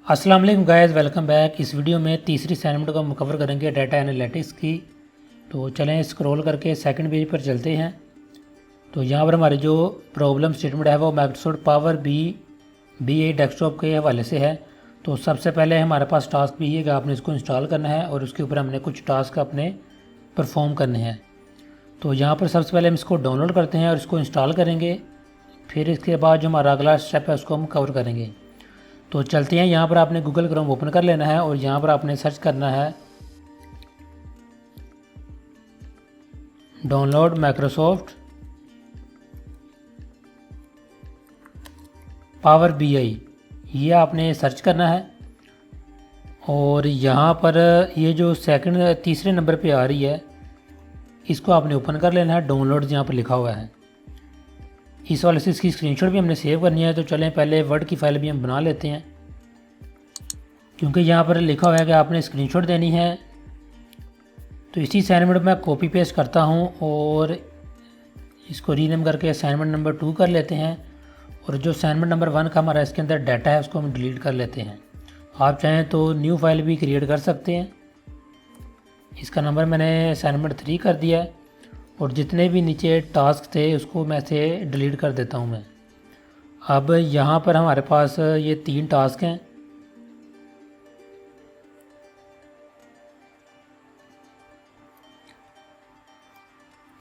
अस्सलाम वालेकुम guys, welcome back. इस वीडियो में तीसरी असाइनमेंट को हम कवर करेंगे डाटा एनालिटिक्स की। तो चलें स्क्रॉल करके सेकंड पेज पर चलते हैं। तो यहाँ पर हमारी जो प्रॉब्लम स्टेटमेंट है वो माइक्रोसॉफ्ट पावर BI डेस्कटॉप के हवाले से है। तो सबसे पहले हमारे पास टास्क भी है कि आपने इसको इंस्टॉल करना है और उसके ऊपर हमने कुछ टास्क अपने परफॉर्म करने हैं। तो यहाँ पर सबसे पहले हम इसको डाउनलोड करते हैं और इसको इंस्टॉल करेंगे। फिर इसके बाद जो हमारा अगला स्टेप है उसको हम कवर करेंगे। तो चलते हैं। यहाँ पर आपने गूगल क्रोम ओपन कर लेना है और यहाँ पर आपने सर्च करना है डाउनलोड माइक्रोसॉफ्ट पावर BI, ये आपने सर्च करना है। और यहाँ पर ये जो तीसरे नंबर पे आ रही है इसको आपने ओपन कर लेना है। डाउनलोड यहाँ पर लिखा हुआ है। इस वाले से इसकी स्क्रीनशॉट भी हमने सेव करनी है। तो चलें पहले वर्ड की फ़ाइल भी हम बना लेते हैं, क्योंकि यहाँ पर लिखा हुआ है कि आपने स्क्रीनशॉट देनी है। तो इसी असाइनमेंट में कॉपी पेस्ट करता हूँ और इसको रीनेम करके असाइनमेंट नंबर 2 कर लेते हैं। और जो असाइनमेंट नंबर 1 का हमारा इसके अंदर डाटा है उसको हम डिलीट कर लेते हैं। आप चाहें तो न्यू फाइल भी क्रिएट कर सकते हैं। इसका नंबर मैंने असाइनमेंट 3 कर दिया है और जितने भी नीचे टास्क थे उसको मैं से डिलीट कर देता हूँ मैं। अब यहाँ पर हमारे पास ये 3 टास्क हैं।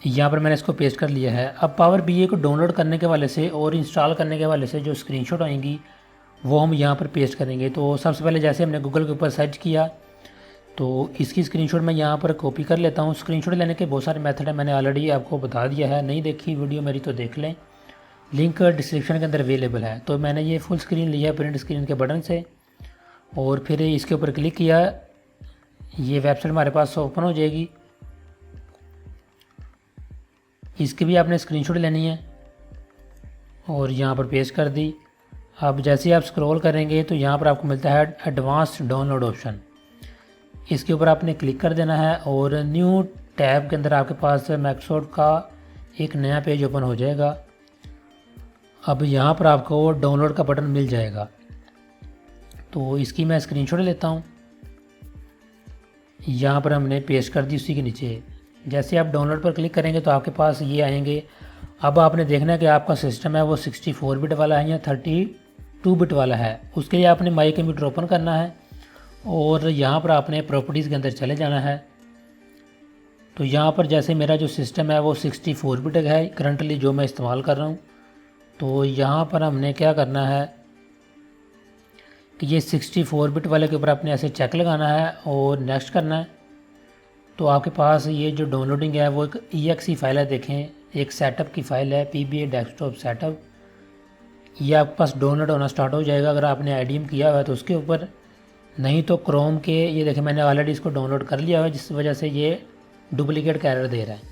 यहाँ पर मैंने इसको पेस्ट कर लिया है। अब पावर BI को डाउनलोड करने के वाले से और इंस्टॉल करने के वाले से जो स्क्रीनशॉट आएंगी वो हम यहाँ पर पेस्ट करेंगे। तो सबसे पहले जैसे हमने गूगल के ऊपर सर्च किया तो इसकी स्क्रीनशॉट मैं यहाँ पर कॉपी कर लेता हूँ। स्क्रीनशॉट लेने के बहुत सारे मेथड है, मैंने ऑलरेडी आपको बता दिया है। नहीं देखी वीडियो मेरी तो देख लें, लिंक डिस्क्रिप्शन के अंदर अवेलेबल है। तो मैंने ये फुल स्क्रीन लिया प्रिंट स्क्रीन के बटन से और फिर इसके ऊपर क्लिक किया। ये वेबसाइट हमारे पास ओपन हो जाएगी। इसकी भी आपने स्क्रीनशॉट लेनी है और यहाँ पर पेस्ट कर दी। अब जैसे आप स्क्रॉल करेंगे तो यहाँ पर आपको मिलता है एडवांस्ड डाउनलोड ऑप्शन। इसके ऊपर आपने क्लिक कर देना है और न्यू टैब के अंदर आपके पास माइक्रोसॉफ्ट का एक नया पेज ओपन हो जाएगा। अब यहाँ पर आपको डाउनलोड का बटन मिल जाएगा। तो इसकी मैं स्क्रीनशॉट लेता हूँ, यहाँ पर हमने पेस्ट कर दी उसी के नीचे। जैसे आप डाउनलोड पर क्लिक करेंगे तो आपके पास ये आएंगे। अब आपने देखना है कि आपका सिस्टम है वो 64 बिट वाला है या 32 बिट वाला है। उसके लिए आपने माई कंप्यूटर ओपन करना है और यहाँ पर आपने प्रॉपर्टीज़ के अंदर चले जाना है। तो यहाँ पर जैसे मेरा जो सिस्टम है वो 64 बिट है करंटली जो मैं इस्तेमाल कर रहा हूँ। तो यहाँ पर हमने क्या करना है कि ये 64 बिट वाले के ऊपर आपने ऐसे चेक लगाना है और नेक्स्ट करना है। तो आपके पास ये जो डाउनलोडिंग है वो एक EXE फाइल है। देखें, एक सेटअप की फ़ाइल है PBI डेस्कटॉप सेटअप। ये आपके पास डाउनलोड होना स्टार्ट हो जाएगा अगर आपने IDM किया हुआ है तो उसके ऊपर, नहीं तो क्रोम के। ये देखें मैंने ऑलरेडी इसको डाउनलोड कर लिया हुआ है जिस वजह से ये डुप्लीकेट का एरर दे रहा है।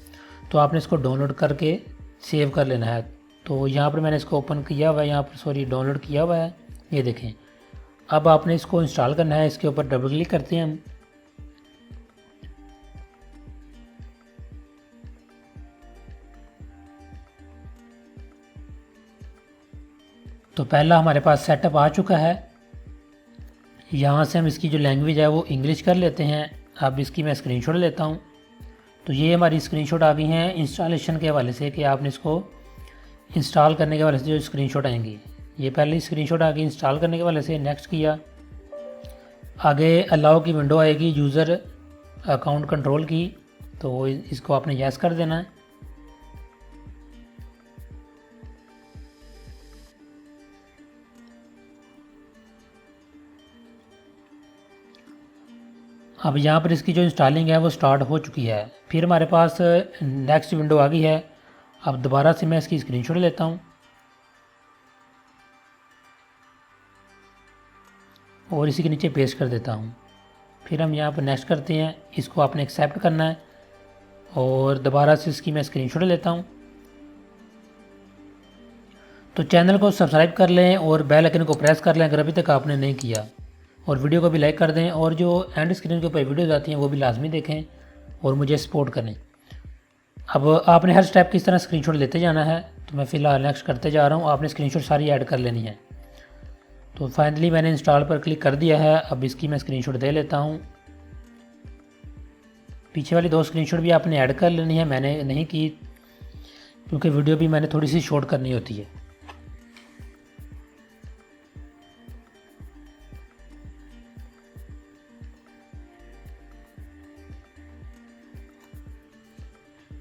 तो आपने इसको डाउनलोड करके सेव कर लेना है। तो यहाँ पर मैंने इसको ओपन किया हुआ है, यहाँ पर सॉरी डाउनलोड किया हुआ है। ये देखें, अब आपने इसको इंस्टॉल करना है। इसके ऊपर डबल क्लिक करते हैं हम। तो पहला हमारे पास सेटअप आ चुका है। यहाँ से हम इसकी जो लैंग्वेज है वो इंग्लिश कर लेते हैं। अब इसकी मैं स्क्रीनशॉट लेता हूँ। तो ये हमारी स्क्रीनशॉट आ गई हैं इंस्टॉलेशन के हवाले से कि आपने इसको इंस्टॉल करने के हवाले से जो स्क्रीनशॉट आएंगी। ये पहली स्क्रीनशॉट आ गई इंस्टॉल करने के हवाले से। नेक्स्ट किया, आगे अलाउ की विंडो आएगी यूज़र अकाउंट कंट्रोल की। तो इसको आपने यस कर देना है। अब यहाँ पर इसकी जो इंस्टॉलिंग है वो स्टार्ट हो चुकी है। फिर हमारे पास नेक्स्ट विंडो आ गई है। अब दोबारा से मैं इसकी स्क्रीनशॉट लेता हूँ और इसी के नीचे पेस्ट कर देता हूँ। फिर हम यहाँ पर नेक्स्ट करते हैं। इसको आपने एक्सेप्ट करना है और दोबारा से इसकी मैं स्क्रीनशॉट लेता हूँ। तो चैनल को सब्सक्राइब कर लें और बेल आइकन को प्रेस कर लें अगर अभी तक आपने नहीं किया, और वीडियो को भी लाइक कर दें। और जो एंड स्क्रीन के ऊपर वीडियोज़ आती हैं वो भी लाजमी देखें और मुझे सपोर्ट करें। अब आपने हर स्टेप की इस तरह स्क्रीनशॉट लेते जाना है। तो मैं फ़िलहाल नेक्स्ट करते जा रहा हूँ। आपने स्क्रीनशॉट सारी ऐड कर लेनी है। तो फाइनली मैंने इंस्टॉल पर क्लिक कर दिया है। अब इसकी मैं स्क्रीनशॉट दे लेता हूँ। पीछे वाली 2 स्क्रीनशॉट भी आपने ऐड कर लेनी है, मैंने नहीं की क्योंकि वीडियो भी मैंने थोड़ी सी शॉर्ट करनी होती है।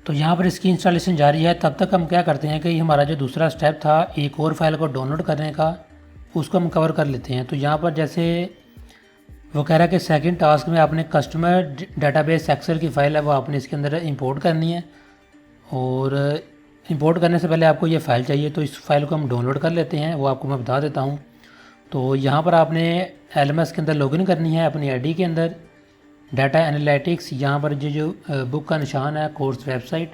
तो यहाँ पर इसकी इंस्टॉलेशन जारी है। तब तक हम क्या करते हैं कि हमारा जो दूसरा स्टेप था एक और फाइल को डाउनलोड करने का, उसको हम कवर कर लेते हैं। तो यहाँ पर जैसे वो कह रहा है कि सेकंड टास्क में आपने कस्टमर डेटाबेस एक्सेल की फ़ाइल है वो आपने इसके अंदर इंपोर्ट करनी है, और इंपोर्ट करने से पहले आपको ये फ़ाइल चाहिए। तो इस फाइल को हम डाउनलोड कर लेते हैं, वो आपको मैं बता देता हूँ। तो यहाँ पर आपने LMS के अंदर लॉगिन करनी है अपनी आईडी के अंदर, डाटा एनालिटिक्स, यहाँ पर जो बुक का निशान है कोर्स वेबसाइट,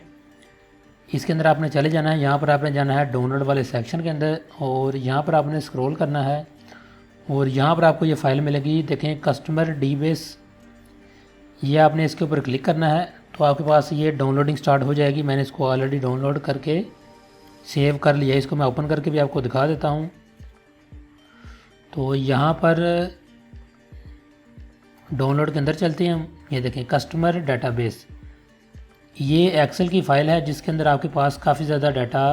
इसके अंदर आपने चले जाना है। यहाँ पर आपने जाना है डाउनलोड वाले सेक्शन के अंदर, और यहाँ पर आपने स्क्रॉल करना है, और यहाँ पर आपको ये फ़ाइल मिलेगी, देखें कस्टमर डीबेस, ये आपने इसके ऊपर क्लिक करना है। तो आपके पास ये डाउनलोडिंग स्टार्ट हो जाएगी। मैंने इसको ऑलरेडी डाउनलोड करके सेव कर लिया है, इसको मैं ओपन करके भी आपको दिखा देता हूँ। तो यहाँ पर डाउनलोड के अंदर चलते हैं हम। ये देखें कस्टमर डेटाबेस, ये एक्सेल की फ़ाइल है जिसके अंदर आपके पास काफ़ी ज़्यादा डाटा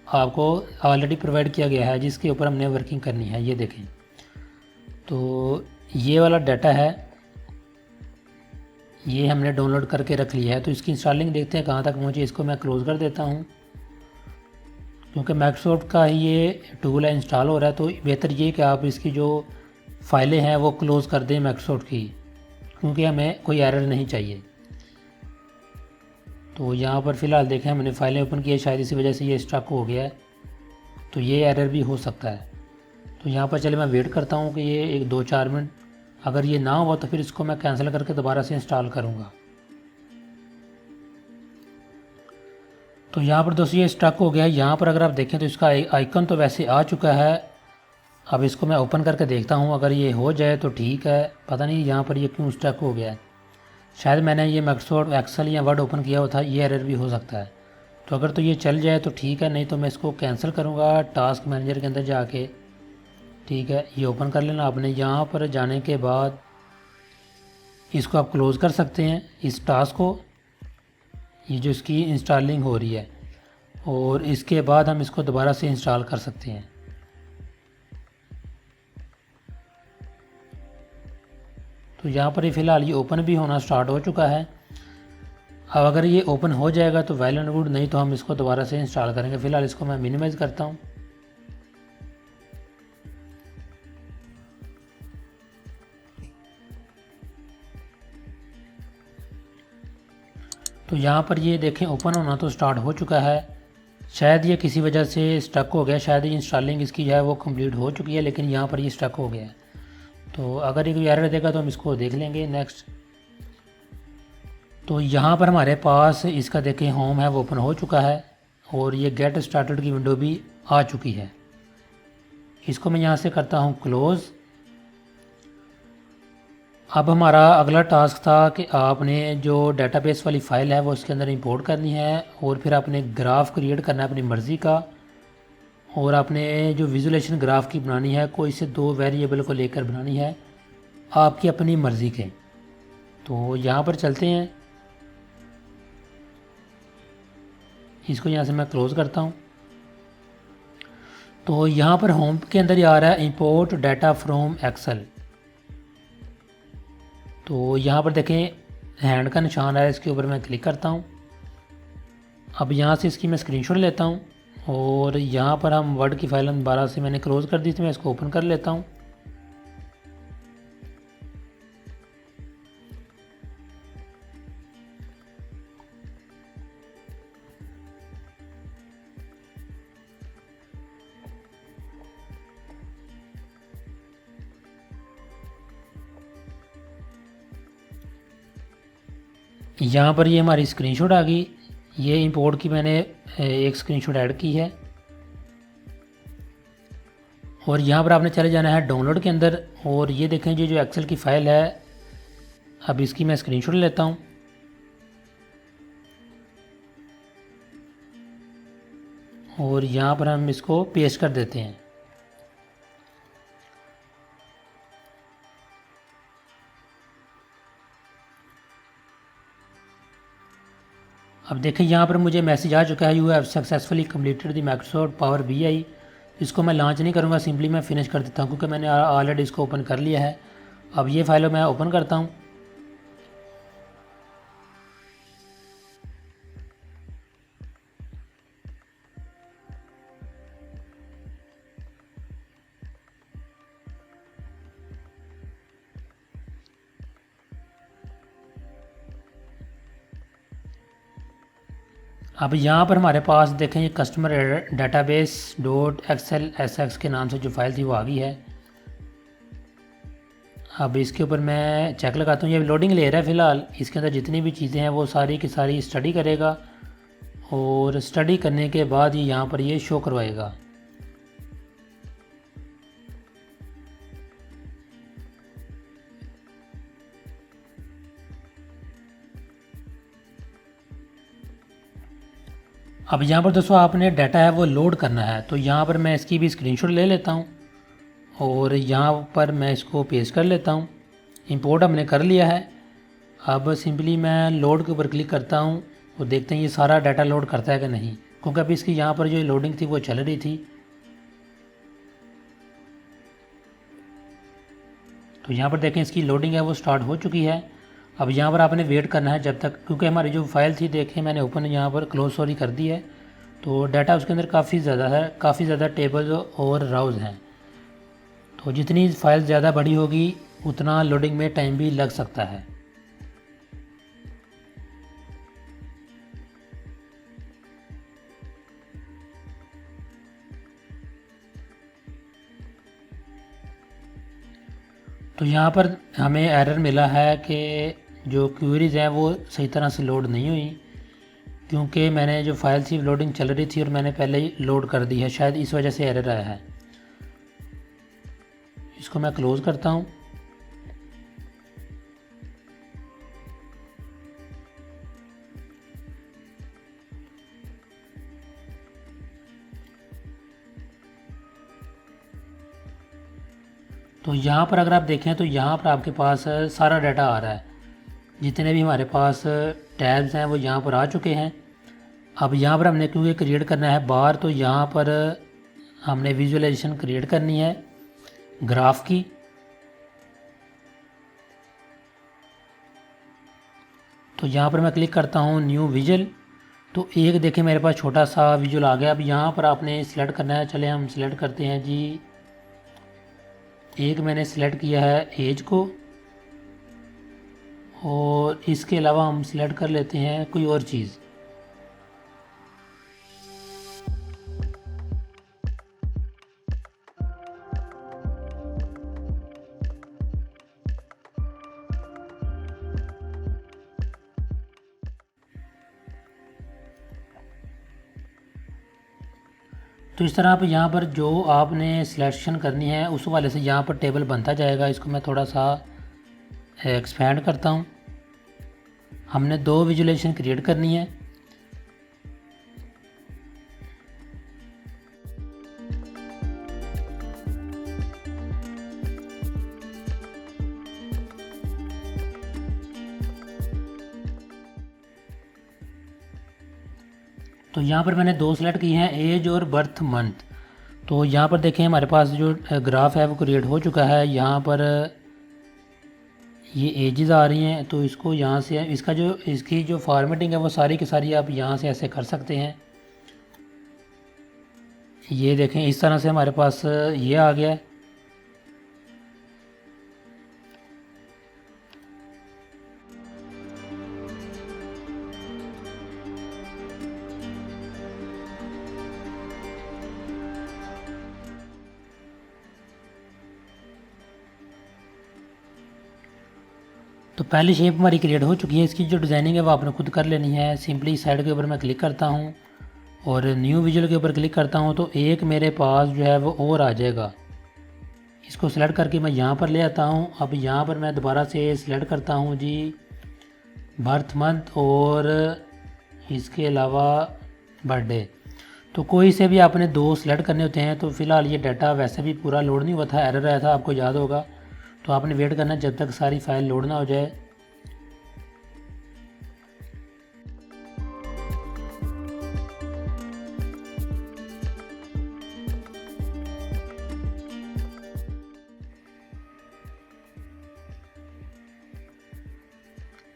आपको ऑलरेडी प्रोवाइड किया गया है, जिसके ऊपर हमने वर्किंग करनी है। ये देखें, तो ये वाला डाटा है, ये हमने डाउनलोड करके रख लिया है। तो इसकी इंस्टॉलिंग देखते हैं कहाँ तक पहुँची। इसको मैं क्लोज़ कर देता हूँ, क्योंकि माइक्रोसॉफ्ट का ही ये टूल है, इंस्टॉल हो रहा है। तो बेहतर ये कि आप इसकी जो फाइलें हैं वो क्लोज़ कर दें माइक्रोसॉफ्ट की, क्योंकि हमें कोई एरर नहीं चाहिए। तो यहाँ पर फ़िलहाल देखें हमने फ़ाइलें ओपन की है, शायद इसी वजह से ये स्टक हो गया है, तो ये एरर भी हो सकता है। तो यहाँ पर चले मैं वेट करता हूँ कि ये 1-2-4 मिनट, अगर ये ना हुआ तो फिर इसको मैं कैंसिल करके दोबारा से इंस्टॉल करूँगा। तो यहाँ पर दोस्तों ये स्टक हो गया है। यहाँ पर अगर आप देखें तो इसका आइकन तो वैसे आ चुका है। अब इसको मैं ओपन करके देखता हूँ, अगर ये हो जाए तो ठीक है। पता नहीं यहाँ पर ये क्यों स्टक हो गया है, शायद मैंने ये माइक्रोसॉफ्ट एक्सेल या वर्ड ओपन किया हुआ था, ये एरर भी हो सकता है। तो अगर तो ये चल जाए तो ठीक है, नहीं तो मैं इसको कैंसिल करूँगा टास्क मैनेजर के अंदर जाके। ठीक है, ये ओपन कर लेना आपने। यहाँ पर जाने के बाद इसको आप क्लोज़ कर सकते हैं, इस टास्क को, ये जो इसकी इंस्टॉलिंग हो रही है, और इसके बाद हम इसको दोबारा से इंस्टॉल कर सकते हैं। तो यहाँ पर फ़िलहाल ये ओपन भी होना स्टार्ट हो चुका है। अब अगर ये ओपन हो जाएगा तो वेल एंड गुड, नहीं तो हम इसको दोबारा से इंस्टॉल करेंगे। फ़िलहाल इसको मैं मिनिमाइज़ करता हूँ। तो यहाँ पर ये देखें ओपन होना तो स्टार्ट हो चुका है। शायद ये किसी वजह से स्टक हो गया, शायद ये इंस्टॉलिंग इसकी जो है वो कंप्लीट हो चुकी है, लेकिन यहाँ पर ये स्टक हो गया है। तो अगर ये कोई एरर देगा तो हम इसको देख लेंगे नेक्स्ट। तो यहाँ पर हमारे पास इसका देखें होम है वो ओपन हो चुका है, और ये गेट स्टार्टेड की विंडो भी आ चुकी है। इसको मैं यहाँ से करता हूँ क्लोज़। अब हमारा अगला टास्क था कि आपने जो डेटाबेस वाली फ़ाइल है वो इसके अंदर इंपोर्ट करनी है, और फिर आपने ग्राफ क्रिएट करना है अपनी मर्ज़ी का, और आपने जो विजुअलाइजेशन ग्राफ की बनानी है कोई से 2 वेरिएबल को लेकर बनानी है आपकी अपनी मर्ज़ी के। तो यहाँ पर चलते हैं, इसको यहाँ से मैं क्लोज़ करता हूँ। तो यहाँ पर होम के अंदर ही आ रहा है इंपोर्ट डाटा फ्रॉम एक्सेल। तो यहाँ पर देखें हैंड का निशान है, इसके ऊपर मैं क्लिक करता हूँ। अब यहाँ से इसकी मैं स्क्रीनशॉट लेता हूँ, और यहाँ पर हम वर्ड की फाइल दोबारा से मैंने क्लोज़ कर दी थी, मैं इसको ओपन कर लेता हूँ। यहाँ पर ये हमारी स्क्रीनशॉट आ गई। ये इंपोर्ट की मैंने एक स्क्रीनशॉट ऐड की है, और यहाँ पर आपने चले जाना है डाउनलोड के अंदर, और ये देखें जो एक्सेल की फ़ाइल है, अब इसकी मैं स्क्रीनशॉट लेता हूँ। और यहाँ पर हम इसको पेस्ट कर देते हैं। अब देखिए यहाँ पर मुझे मैसेज आ चुका है, you have successfully completed the Microsoft power BI। इसको मैं लॉन्च नहीं करूँगा, सिंपली मैं फिनिश कर देता हूँ क्योंकि मैंने ऑलरेडी इसको ओपन कर लिया है। अब ये फाइल मैं ओपन करता हूँ। अब यहाँ पर हमारे पास देखें ये कस्टमर डेटाबेस .xlsx के नाम से जो फाइल थी वो आ गई है। अब इसके ऊपर मैं चेक लगाता हूँ, ये लोडिंग ले रहा है फ़िलहाल। इसके अंदर जितनी भी चीज़ें हैं वो सारी की सारी स्टडी करेगा और स्टडी करने के बाद ही यहाँ पर ये शो करवाएगा। अब यहाँ पर दोस्तों आपने डाटा है वो लोड करना है, तो यहाँ पर मैं इसकी भी स्क्रीनशॉट ले लेता हूँ और यहाँ पर मैं इसको पेस्ट कर लेता हूँ। इंपोर्ट हमने कर लिया है। अब सिंपली मैं लोड के ऊपर क्लिक करता हूँ और देखते हैं ये सारा डाटा लोड करता है कि नहीं, क्योंकि अभी इसकी यहाँ पर जो लोडिंग थी वो चल रही थी। तो यहाँ पर देखें इसकी लोडिंग है वो स्टार्ट हो चुकी है। अब यहाँ पर आपने वेट करना है जब तक, क्योंकि हमारी जो फाइल थी देखें मैंने ओपन यहाँ पर क्लोज सॉरी कर दी है, तो डाटा उसके अंदर काफ़ी ज़्यादा है, काफ़ी ज़्यादा टेबल्स और राउज हैं। तो जितनी फाइल ज़्यादा बड़ी होगी उतना लोडिंग में टाइम भी लग सकता है। तो यहाँ पर हमें एरर मिला है कि जो क्वेरीज़ हैं वो सही तरह से लोड नहीं हुई, क्योंकि मैंने जो फाइल थी लोडिंग चल रही थी और मैंने पहले ही लोड कर दी है, शायद इस वजह से एरर आया है। इसको मैं क्लोज़ करता हूँ। तो यहाँ पर अगर आप देखें तो यहाँ पर आपके पास सारा डाटा आ रहा है, जितने भी हमारे पास टैब्स हैं वो यहाँ पर आ चुके हैं। अब यहाँ पर हमने क्योंकि क्रिएट करना है बार, तो यहाँ पर हमने विजुअलाइजेशन क्रिएट करनी है ग्राफ की। तो यहाँ पर मैं क्लिक करता हूँ न्यू विजुअल, तो एक देखें मेरे पास छोटा सा विजुअल आ गया। अब यहाँ पर आपने सिलेक्ट करना है, चले हम सिलेक्ट करते हैं जी, एक मैंने सिलेक्ट किया है एज को और इसके अलावा हम सिलेक्ट कर लेते हैं कोई और चीज़। तो इस तरह आप यहाँ पर जो आपने सिलेक्शन करनी है उस वाले से यहाँ पर टेबल बनता जाएगा। इसको मैं थोड़ा सा एक्सपेंड करता हूँ। हमने 2 विजुअलाइजेशन क्रिएट करनी है। तो यहाँ पर मैंने 2 सेलेक्ट की हैं, एज और बर्थ मंथ। तो यहाँ पर देखें हमारे पास जो ग्राफ है वो क्रिएट हो चुका है। यहाँ पर ये एजेस आ रही हैं, तो इसको यहाँ से इसकी जो फॉर्मेटिंग है वो सारी की सारी आप यहाँ से ऐसे कर सकते हैं। ये देखें इस तरह से हमारे पास ये आ गया है। तो पहली शेप हमारी क्रिएट हो चुकी है। इसकी जो डिज़ाइनिंग है वो आपने खुद कर लेनी है। सिंपली साइड के ऊपर मैं क्लिक करता हूँ और न्यू विजुअल के ऊपर क्लिक करता हूँ, तो एक मेरे पास जो है वो और आ जाएगा। इसको सेलेक्ट करके मैं यहाँ पर ले आता हूँ। अब यहाँ पर मैं दोबारा से सिलेक्ट करता हूँ जी बर्थ मंथ और इसके अलावा बर्थडे। तो कोई से भी आपने 2 सेलेक्ट करने होते हैं। तो फ़िलहाल ये डाटा वैसे भी पूरा लोड नहीं हुआ था, एरर आया था, आपको याद होगा। तो आपने वेट करना जब तक सारी फाइल लोड ना हो जाए।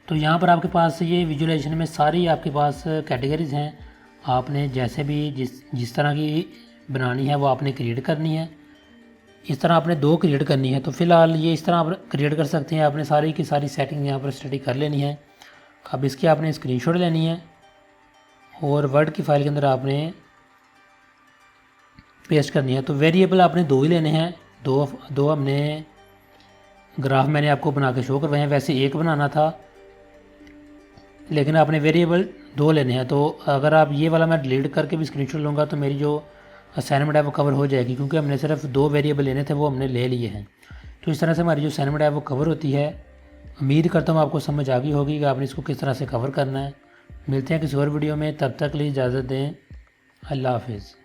तो यहाँ पर आपके पास ये विजुअलाइजेशन में सारी आपके पास कैटेगरीज हैं। आपने जैसे भी जिस तरह की बनानी है वो आपने क्रिएट करनी है। इस तरह आपने 2 क्रिएट करनी है। तो फ़िलहाल ये इस तरह आप क्रिएट कर सकते हैं। आपने सारी की सारी सेटिंग यहाँ पर स्टडी कर लेनी है। अब इसकी आपने स्क्रीनशॉट लेनी है और वर्ड की फ़ाइल के अंदर आपने पेस्ट करनी है। तो वेरिएबल आपने 2 ही लेने हैं। दो हमने ग्राफ मैंने आपको बना के शो करवाए हैं। वैसे 1 बनाना था, लेकिन आपने वेरिएबल 2 लेने हैं। तो अगर आप ये वाला मैं डिलीट करके भी स्क्रीनशॉट लूँगा तो मेरी जो असाइनमेंट है वो कवर हो जाएगी, क्योंकि हमने सिर्फ 2 वेरिएबल लेने थे, वो हमने ले लिए हैं। तो इस तरह से हमारी जो असाइनमेंट है वो कवर होती है। उम्मीद करता हूँ आपको समझ आ गई होगी कि आपने इसको किस तरह से कवर करना है। मिलते हैं किसी और वीडियो में, तब तक के लिए इजाज़त दें। अल्लाह हाफिज़।